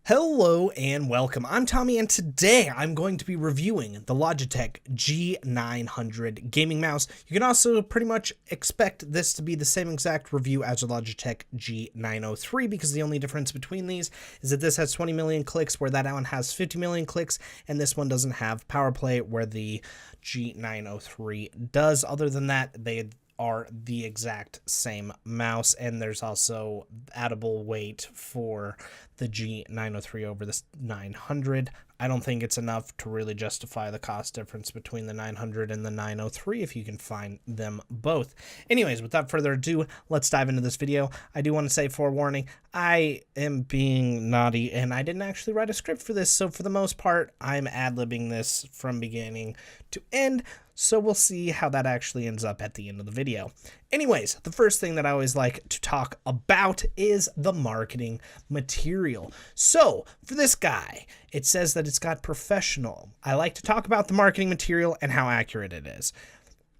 Hello and welcome. I'm Tommy and today I'm going to be reviewing the Logitech G900 gaming mouse. You can also pretty much expect this to be the same exact review as the Logitech G903 because the only difference between these is that this has 20 million clicks where that one has 50 million clicks and this one doesn't have power play where the G903 does. Other than that, they are the exact same mouse, and there's also addable weight for the G903 over the 900. I don't think it's enough to really justify the cost difference between the 900 and the 903 if you can find them both. Anyways, without further ado, let's dive into this video. I do want to say forewarning, I am being naughty and I didn't actually write a script for this, so for the most part, I'm ad-libbing this from beginning to end. So we'll see how that actually ends up at the end of the video. Anyways, the first thing that I always like to talk about is the marketing material. So for this guy, it says that it's got professional. I like to talk about the marketing material and how accurate it is.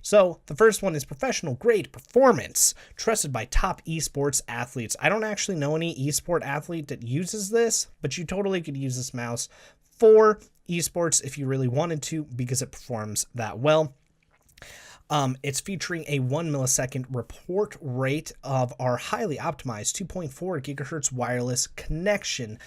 So the first one is professional grade performance, trusted by top esports athletes. I don't actually know any esport athlete that uses this, but you totally could use this mouse for esports if you really wanted to because it performs that well. It's featuring a 1 millisecond report rate of our highly optimized 2.4 gigahertz wireless connection.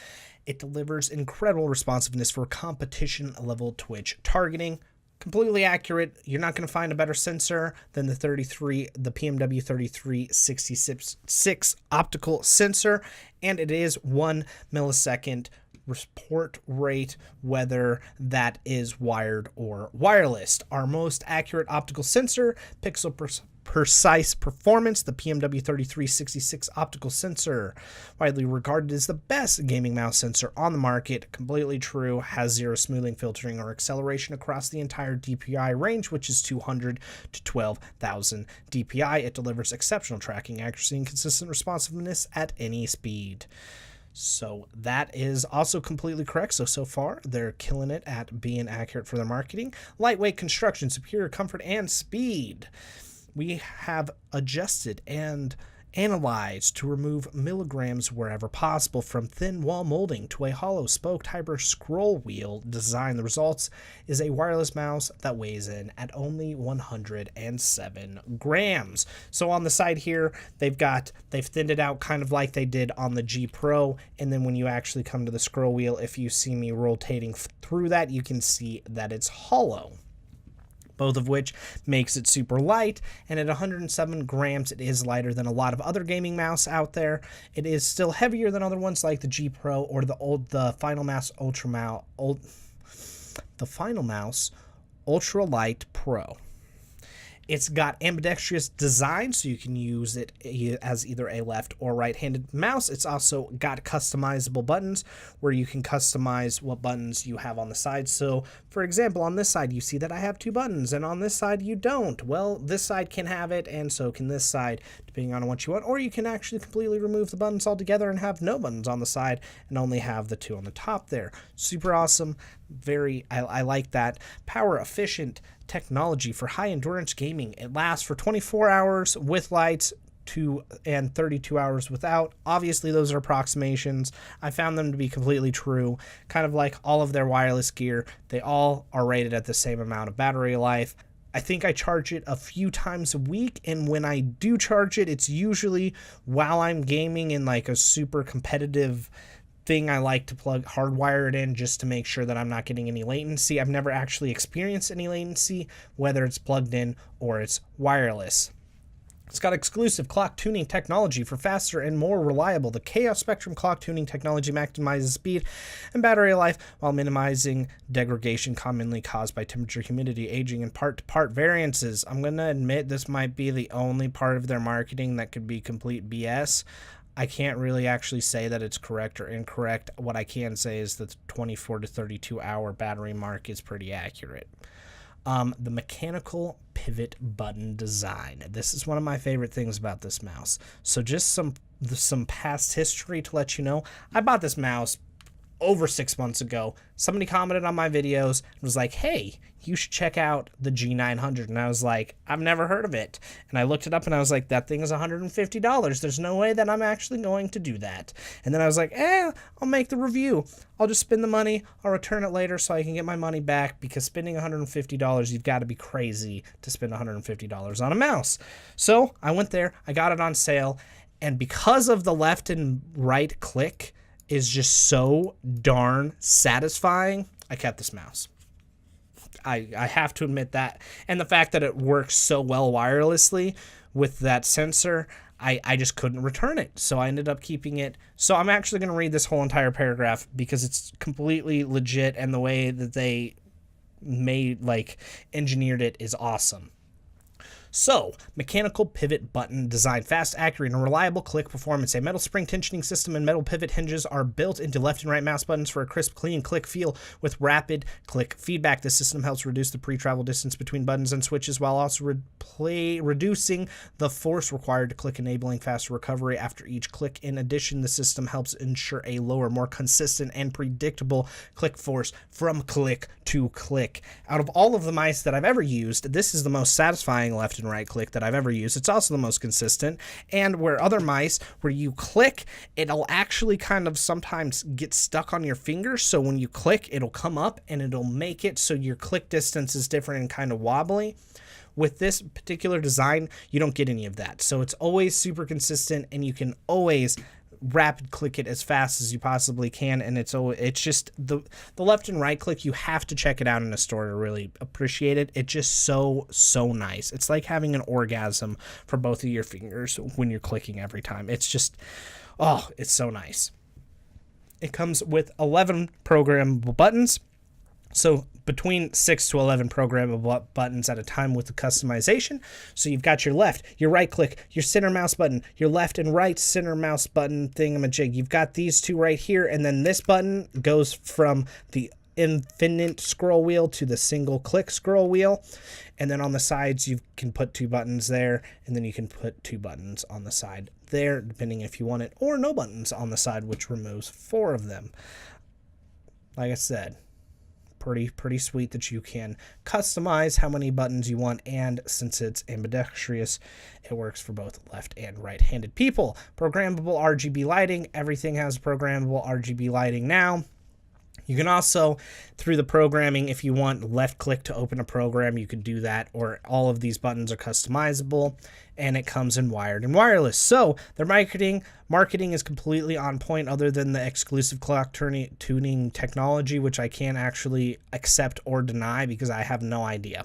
It delivers incredible responsiveness for competition level Twitch targeting. Completely accurate. You're not going to find a better sensor than the PMW 3366 optical sensor, and it is 1 millisecond report rate, whether that is wired or wireless. Our most accurate optical sensor, pixel precise performance, the PMW 3366 optical sensor, widely regarded as the best gaming mouse sensor on the market. Completely true. Has zero smoothing, filtering, or acceleration across the entire DPI range, which is 200 to 12,000 DPI. It delivers exceptional tracking accuracy and consistent responsiveness at any speed. So that is also completely correct. So far, they're killing it at being accurate for their marketing. Lightweight construction, superior comfort, and speed. We have adjusted and analyzed to remove milligrams wherever possible from thin wall molding to a hollow spoked hyper scroll wheel design. The results is a wireless mouse that weighs in at only 107 grams. So on the side here, they've thinned it out kind of like they did on the G Pro. And then when you actually come to the scroll wheel, if you see me rotating through that, you can see that it's hollow. Both of which makes it super light, and at 107 grams it is lighter than a lot of other gaming mouse out there. It is still heavier than other ones like the G Pro or the Final Mouse Ultra Light Pro. It's got ambidextrous design, so you can use it as either a left or right-handed mouse. It's also got customizable buttons where you can customize what buttons you have on the side. So, for example, on this side, you see that I have 2 buttons, and on this side, you don't. Well, this side can have it, and so can this side, depending on what you want. Or you can actually completely remove the buttons altogether and have no buttons on the side and only have the 2 on the top there. Super awesome. I like that. Power efficient technology for high endurance gaming. It lasts for 24 hours with lights and 32 hours without. Obviously, those are approximations. I found them to be completely true. Kind of like all of their wireless gear, they all are rated at the same amount of battery life. I think I charge it a few times a week, and when I do charge it, it's usually while I'm gaming in like a super competitive thing. I like to hardwire it in just to make sure that I'm not getting any latency. I've never actually experienced any latency, whether it's plugged in or it's wireless. It's got exclusive clock tuning technology for faster and more reliable. The Chaos Spectrum clock tuning technology maximizes speed and battery life while minimizing degradation commonly caused by temperature, humidity, aging, and part-to-part variances. I'm going to admit this might be the only part of their marketing that could be complete BS. I can't really actually say that it's correct or incorrect. What I can say is that the 24 to 32 hour battery mark is pretty accurate. The mechanical pivot button design. This is one of my favorite things about this mouse. So just some past history to let you know. I bought this mouse over 6 months ago, somebody commented on my videos and was like, hey, you should check out the G900. And I was like, I've never heard of it. And I looked it up and I was like, that thing is $150. There's no way that I'm actually going to do that. And then I was like, I'll make the review. I'll just spend the money. I'll return it later so I can get my money back, because spending $150, you've got to be crazy to spend $150 on a mouse. So I went there, I got it on sale. And because of the left and right click is just so darn satisfying, I kept this mouse. I have to admit that. And the fact that it works so well wirelessly with that sensor, I just couldn't return it. So I ended up keeping it. So I'm actually going to read this whole entire paragraph because it's completely legit, and the way that they engineered it is awesome. So, mechanical pivot button design. Fast, accurate, and reliable click performance. A metal spring tensioning system and metal pivot hinges are built into left and right mouse buttons for a crisp, clean click feel with rapid click feedback. This system helps reduce the pre-travel distance between buttons and switches while also reducing the force required to click, enabling faster recovery after each click. In addition, the system helps ensure a lower, more consistent, and predictable click force from click to click. Out of all of the mice that I've ever used, this is the most satisfying left and right click that I've ever used. It's also the most consistent, and where other mice, where you click, it'll actually kind of sometimes get stuck on your fingers, so when you click, it'll come up and it'll make it so your click distance is different and kind of wobbly. With this particular design, you don't get any of that, so it's always super consistent, and you can always rapid click it as fast as you possibly can. And it's just the left and right click, you have to check it out in a store to really appreciate it. It's just so nice. It's like having an orgasm for both of your fingers when you're clicking every time. It's just, oh, it's so nice. It comes with 11 programmable buttons, so between 6 to 11 programmable buttons at a time with the customization. So you've got your left, your right click, your center mouse button, your left and right center mouse button thingamajig. You've got these two right here, and then this button goes from the infinite scroll wheel to the single click scroll wheel. And then on the sides, you can put 2 buttons there, and then you can put 2 buttons on the side there, depending if you want it, or no buttons on the side, which removes 4 of them. Like I said, pretty sweet that you can customize how many buttons you want, and since it's ambidextrous, it works for both left and right-handed people. Programmable RGB lighting. Everything has programmable RGB lighting now. You can also, through the programming, if you want left click to open a program, you can do that, or all of these buttons are customizable, and it comes in wired and wireless. So their marketing is completely on point, other than the exclusive clock tuning technology, which I can't actually accept or deny because I have no idea.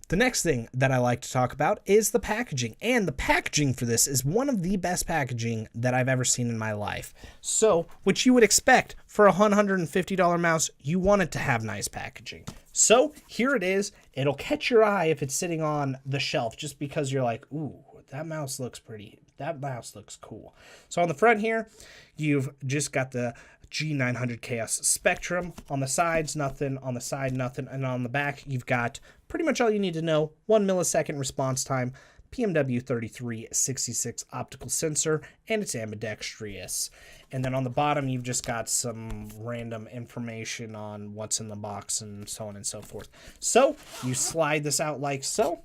The next thing that I like to talk about is the packaging, and the packaging for this is one of the best packaging that I've ever seen in my life. So, which you would expect for a $150 mouse, you want it to have nice packaging. So, here it is. It'll catch your eye if it's sitting on the shelf, just because you're like, ooh, that mouse looks pretty. That mouse looks cool. So, on the front here, you've just got the G900 Chaos Spectrum. On the sides, nothing. On the side, nothing. And on the back, you've got pretty much all you need to know. 1 millisecond response time, PMW 3366 optical sensor, and it's ambidextrous. And then on the bottom, you've just got some random information on what's in the box and so on and so forth. So you slide this out like so,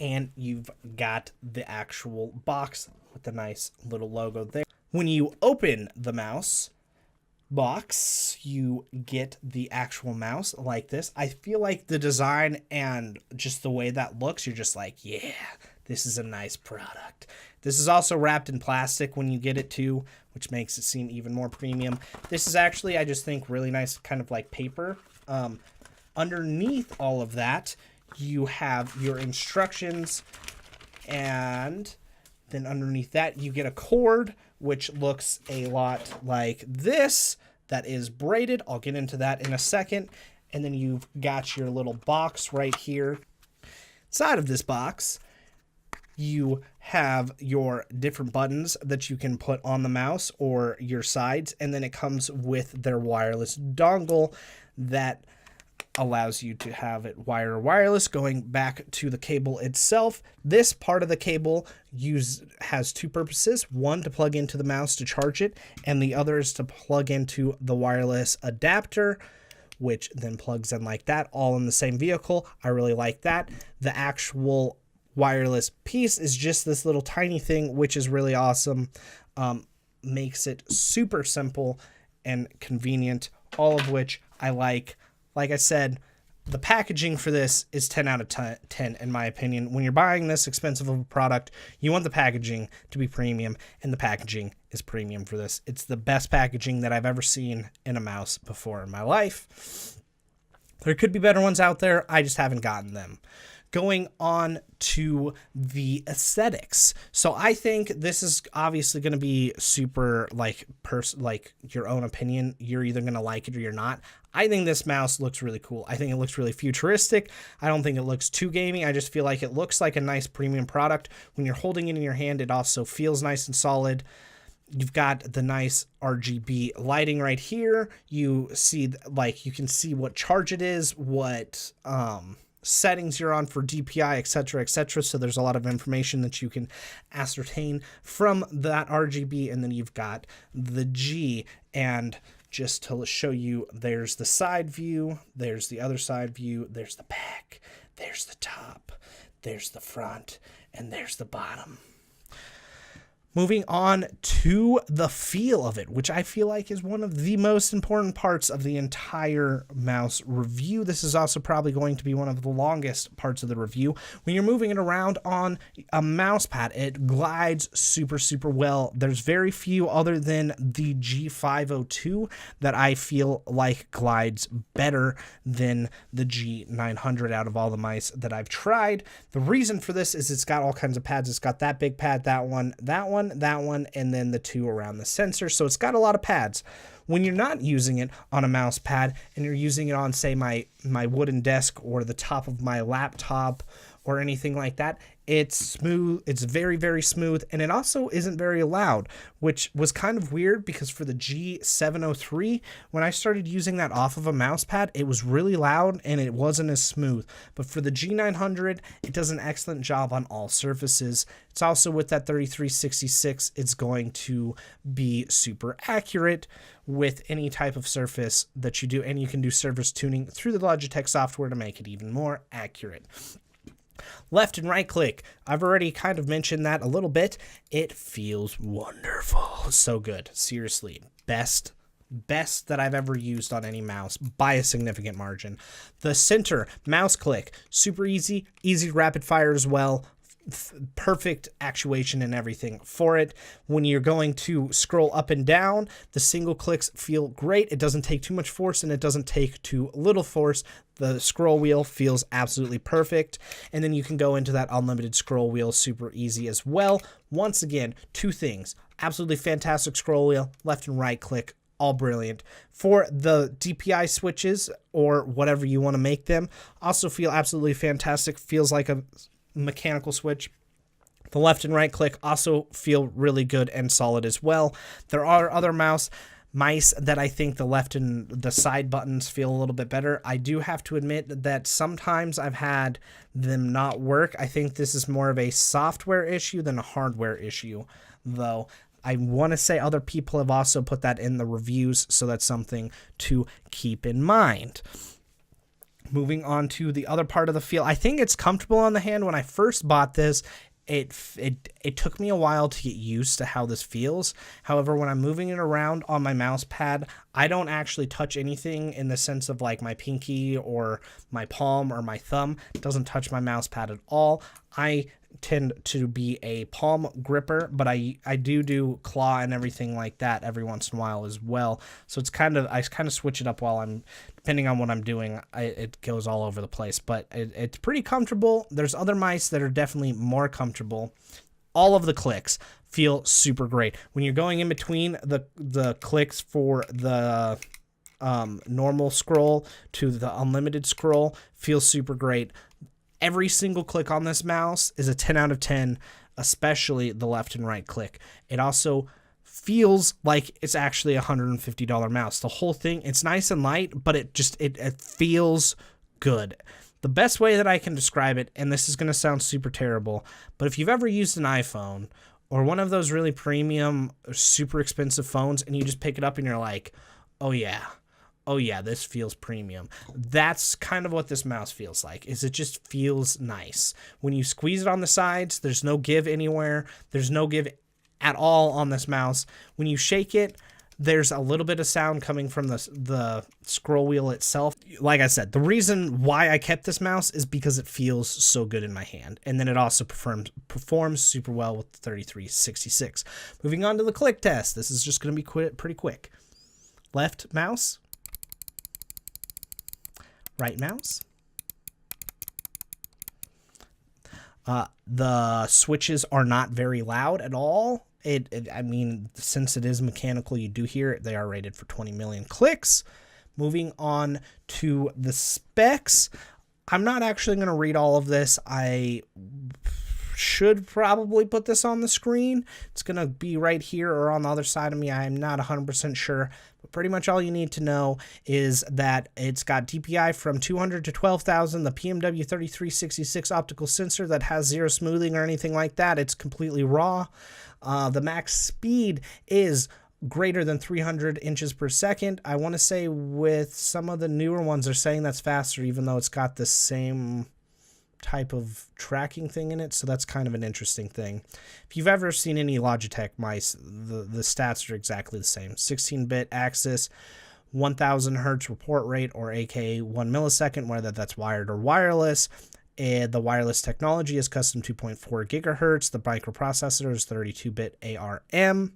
and you've got the actual box with the nice little logo there. When you open the mouse box, you get the actual mouse like this. I feel like the design and just the way that looks, you're just like, yeah, this is a nice product. This is also wrapped in plastic when you get it too, which makes it seem even more premium. This is actually, I just think, really nice, kind of like paper. Underneath all of that, you have your instructions, and then underneath that, you get a cord, which looks a lot like this, that is braided. I'll get into that in a second. And then you've got your little box right here. Inside of this box, you have your different buttons that you can put on the mouse or your sides. And then it comes with their wireless dongle that allows you to have it wire or wireless. Going back to the cable itself, this part of the cable has two purposes. One, to plug into the mouse to charge it, and the other is to plug into the wireless adapter, which then plugs in like that, all in the same vehicle. I really like that. The actual wireless piece is just this little tiny thing, which is really awesome. Makes it super simple and convenient, all of which I like. Like I said, the packaging for this is 10 out of 10 in my opinion. When you're buying this expensive of a product, you want the packaging to be premium, and the packaging is premium for this. It's the best packaging that I've ever seen in a mouse before in my life. There could be better ones out there. I just haven't gotten them. Going on to the aesthetics. So I think this is obviously going to be super like your own opinion. You're either going to like it or you're not. I think this mouse looks really cool. I think it looks really futuristic. I don't think it looks too gaming. I just feel like it looks like a nice premium product. When you're holding it in your hand, it also feels nice and solid. You've got the nice RGB lighting right here. You see, like, you can see what charge it is, what settings you're on for DPI, etc., etc. So there's a lot of information that you can ascertain from that RGB. And then you've got the G, and just to show you, there's the side view, there's the other side view, there's the back, there's the top, there's the front, and there's the bottom. Moving on to the feel of it, which I feel like is one of the most important parts of the entire mouse review. This is also probably going to be one of the longest parts of the review. When you're moving it around on a mouse pad, it glides super, super well. There's very few other than the G502 that I feel like glides better than the G900 out of all the mice that I've tried. The reason for this is it's got all kinds of pads. It's got that big pad, that one, and then the two around the sensor. So it's got a lot of pads. When you're not using it on a mouse pad and you're using it on, say, my wooden desk or the top of my laptop or anything like that, it's smooth. It's very, very smooth. And it also isn't very loud, which was kind of weird because for the G703, when I started using that off of a mouse pad, it was really loud and it wasn't as smooth. But for the G900, it does an excellent job on all surfaces. It's also with that 3366, it's going to be super accurate with any type of surface that you do. And you can do surface tuning through the Logitech software to make it even more accurate. Left and right click. I've already kind of mentioned that a little bit. It feels wonderful. So good. Seriously. Best that I've ever used on any mouse by a significant margin. The center mouse click. Super easy. Easy rapid fire as well. Perfect actuation and everything for it. When you're going to scroll up and down, the single clicks feel great. It doesn't take too much force and it doesn't take too little force. The scroll wheel feels absolutely perfect. And then you can go into that unlimited scroll wheel super easy as well. Once again, two things. Absolutely fantastic scroll wheel, left and right click, all brilliant. For the DPI switches or whatever you want to make them, also feel absolutely fantastic. Feels like a mechanical switch. The left and right click also feel really good and solid as well. There are other mice that I think the left and the side buttons feel a little bit better. I do have to admit that sometimes I've had them not work. I think this is more of a software issue than a hardware issue, though. I want to say other people have also put that in the reviews, so that's something to keep in mind. Moving on to the other part of the feel, I think it's comfortable on the hand. When I first bought this, it took me a while to get used to how this feels. However, when I'm moving it around on my mouse pad, I don't actually touch anything in the sense of like my pinky or my palm or my thumb. It doesn't touch my mouse pad at all. I tend to be a palm gripper, but I do claw and everything like that every once in a while as well. So it's I kind of switch it up while I'm, depending on what I'm doing, it goes all over the place, but it's pretty comfortable. There's other mice that are definitely more comfortable. All of the clicks feel super great. When you're going in between the clicks for the normal scroll to the unlimited scroll, feels super great. Every single click on this mouse is a 10 out of 10, especially the left and right click. It also feels like it's actually a $150 mouse. The whole thing, it's nice and light, but it feels good. The best way that I can describe it, and this is going to sound super terrible, but if you've ever used an iPhone or one of those really premium, super expensive phones, and you just pick it up and you're like, oh yeah, this feels premium. That's kind of what this mouse feels like, is it just feels nice. When you squeeze it on the sides, there's no give anywhere. There's no give at all on this mouse. When you shake it, there's a little bit of sound coming from the scroll wheel itself. Like I said, the reason why I kept this mouse is because it feels so good in my hand. And then it also performs super well with the 3366. Moving on to the click test. This is just going to be pretty quick. Left mouse. Right mouse. The switches are not very loud at all. I mean, since it is mechanical, you do hear it. They are rated for 20 million clicks. Moving on to the specs. I'm not actually going to read all of this. I should probably put this on the screen. It's going to be right here or on the other side of me. I'm not 100% sure. But pretty much all you need to know is that it's got DPI from 200 to 12,000, the PMW 3366 optical sensor that has zero smoothing or anything like that. It's completely raw. The max speed is greater than 300 inches per second. I want to say with some of the newer ones, they're saying that's faster, even though it's got the same type of tracking thing in it. So that's kind of an interesting thing. If you've ever seen any Logitech mice, the stats are exactly the same. 16-bit axis, 1000 hertz report rate, or aka 1 millisecond, whether that's wired or wireless. And the wireless technology is custom 2.4 gigahertz. The microprocessor is 32-bit ARM.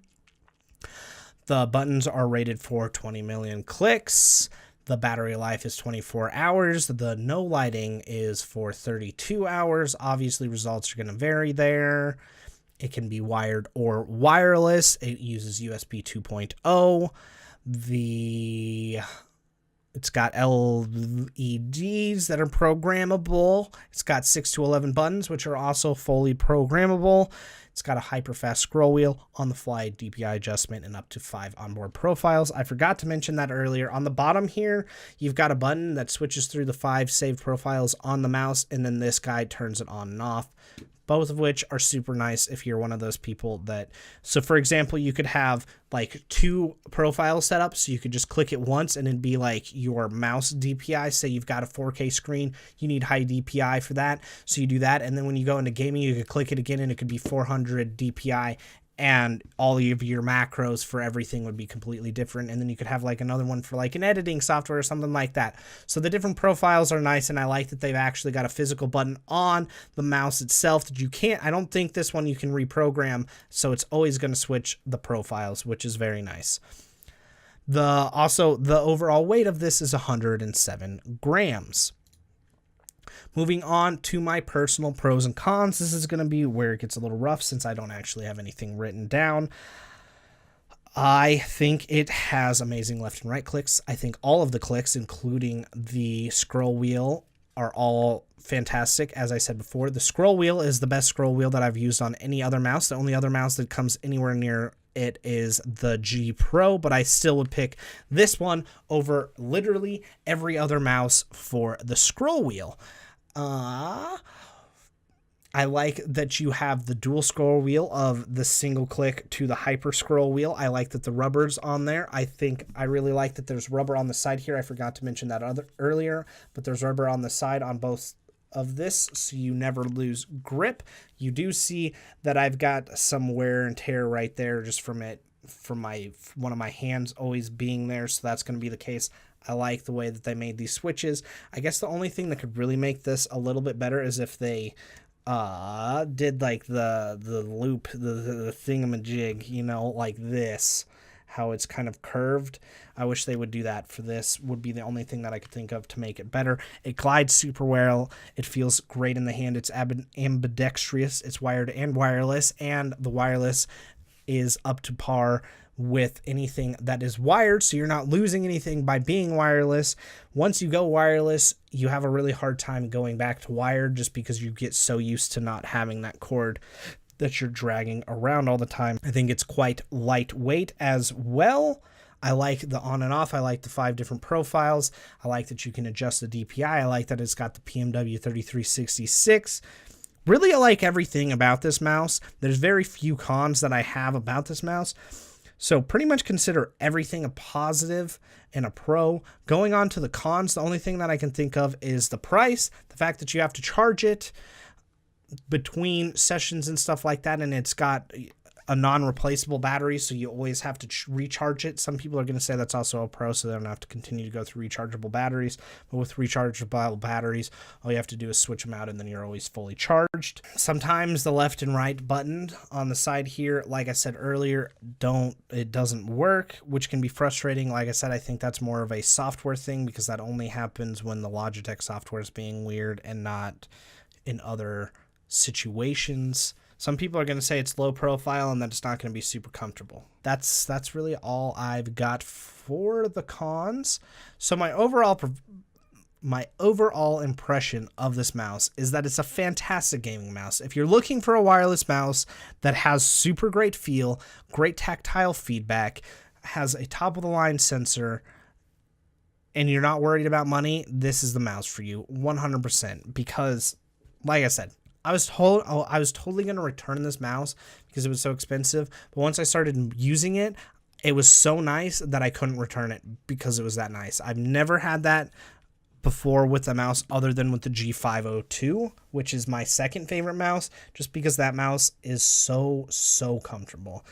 The buttons are rated for 20 million clicks. The battery life is 24 hours. The no lighting is for 32 hours. Obviously, results are going to vary there. It can be wired or wireless. It uses USB 2.0. It's got LEDs that are programmable. It's got 6 to 11 buttons, which are also fully programmable. It's got a hyper-fast scroll wheel, on-the-fly DPI adjustment, and up to 5 onboard profiles. I forgot to mention that earlier. On the bottom here, you've got a button that switches through the 5 saved profiles on the mouse, and then this guy turns it on and off. Both of which are super nice if you're one of those people that... So, for example, you could have, like, 2 profile setups. So you could just click it once and it'd be, like, your mouse DPI. Say you've got a 4K screen. You need high DPI for that. So you do that. And then when you go into gaming, you could click it again and it could be 400 DPI. And all of your macros for everything would be completely different. And then you could have like another one for like an editing software or something like that. So the different profiles are nice, and I like that they've actually got a physical button on the mouse itself that you can't, I don't think this one you can reprogram, so it's always going to switch the profiles, which is very nice. Also, the overall weight of this is 107 grams. Moving on to my personal pros and cons. This is going to be where it gets a little rough since I don't actually have anything written down. I think it has amazing left and right clicks. I think all of the clicks, including the scroll wheel, are all fantastic. As I said before, the scroll wheel is the best scroll wheel that I've used on any other mouse. The only other mouse that comes anywhere near it is the G Pro, but I still would pick this one over literally every other mouse for the scroll wheel. I like that you have the dual scroll wheel of the single click to the hyper scroll wheel. I like that the rubber's on there. I really like that there's rubber on the side here. I forgot to mention that earlier, but there's rubber on the side on both of this, so you never lose grip. You do see that I've got some wear and tear right there just from one of my hands always being there, so that's going to be the case. I like the way that they made these switches. I guess the only thing that could really make this a little bit better is if they did like the loop, the thingamajig, you know, like this, how it's kind of curved. I wish they would do that for this. Would be the only thing that I could think of to make it better. It glides super well. It feels great in the hand. It's ambidextrous. It's wired and wireless, and the wireless is up to par with anything that is wired, so you're not losing anything by being wireless. Once you go wireless, you have a really hard time going back to wired just because you get so used to not having that cord that you're dragging around all the time. I think it's quite lightweight as well. I like the on and off. I like the 5 different profiles. I like that you can adjust the DPI. I like that it's got the PMW 3366. Really, I like everything about this mouse. There's very few cons that I have about this mouse. So pretty much consider everything a positive and a pro. Going on to the cons, the only thing that I can think of is the price, the fact that you have to charge it between sessions and stuff like that, and it's got a non-replaceable battery, so you always have to recharge it. Some people are going to say that's also a pro, so they don't have to continue to go through rechargeable batteries. But with rechargeable batteries, all you have to do is switch them out, and then you're always fully charged. Sometimes the left and right button on the side here, like I said earlier, it doesn't work, which can be frustrating. Like I said, I think that's more of a software thing, because that only happens when the Logitech software is being weird and not in other situations. Some people are going to say it's low profile and that it's not going to be super comfortable. That's really all I've got for the cons. So my overall impression of this mouse is that it's a fantastic gaming mouse. If you're looking for a wireless mouse that has super great feel, great tactile feedback, has a top of the line sensor, and you're not worried about money, this is the mouse for you 100%. Because like I said, I was totally going to return this mouse because it was so expensive. But once I started using it, it was so nice that I couldn't return it because it was that nice. I've never had that before with a mouse other than with the G900, which is my second favorite mouse, just because that mouse is so comfortable.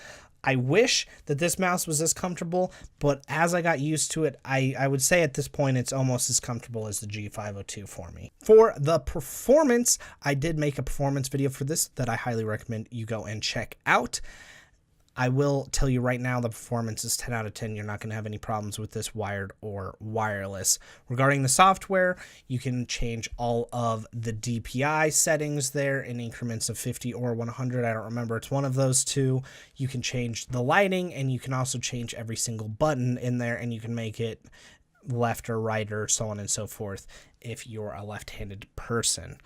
I wish that this mouse was as comfortable, but as I got used to it, I would say at this point it's almost as comfortable as the G900 for me. For the performance, I did make a performance video for this that I highly recommend you go and check out. I will tell you right now, the performance is 10 out of 10. You're not going to have any problems with this wired or wireless. Regarding the software, you can change all of the DPI settings there in increments of 50 or 100. I don't remember. It's one of those two. You can change the lighting, and you can also change every single button in there, and you can make it left or right or so on and so forth if you're a left-handed person.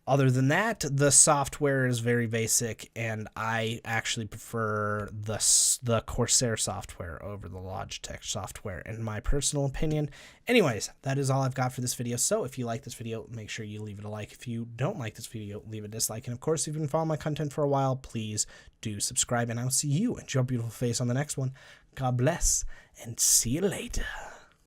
Other than that, the software is very basic, and I actually prefer the Corsair software over the Logitech software, in my personal opinion. Anyways, that is all I've got for this video. So if you like this video, make sure you leave it a like. If you don't like this video, leave a dislike. And of course, if you've been following my content for a while, please do subscribe, and I'll see you and your beautiful face on the next one. God bless, and see you later.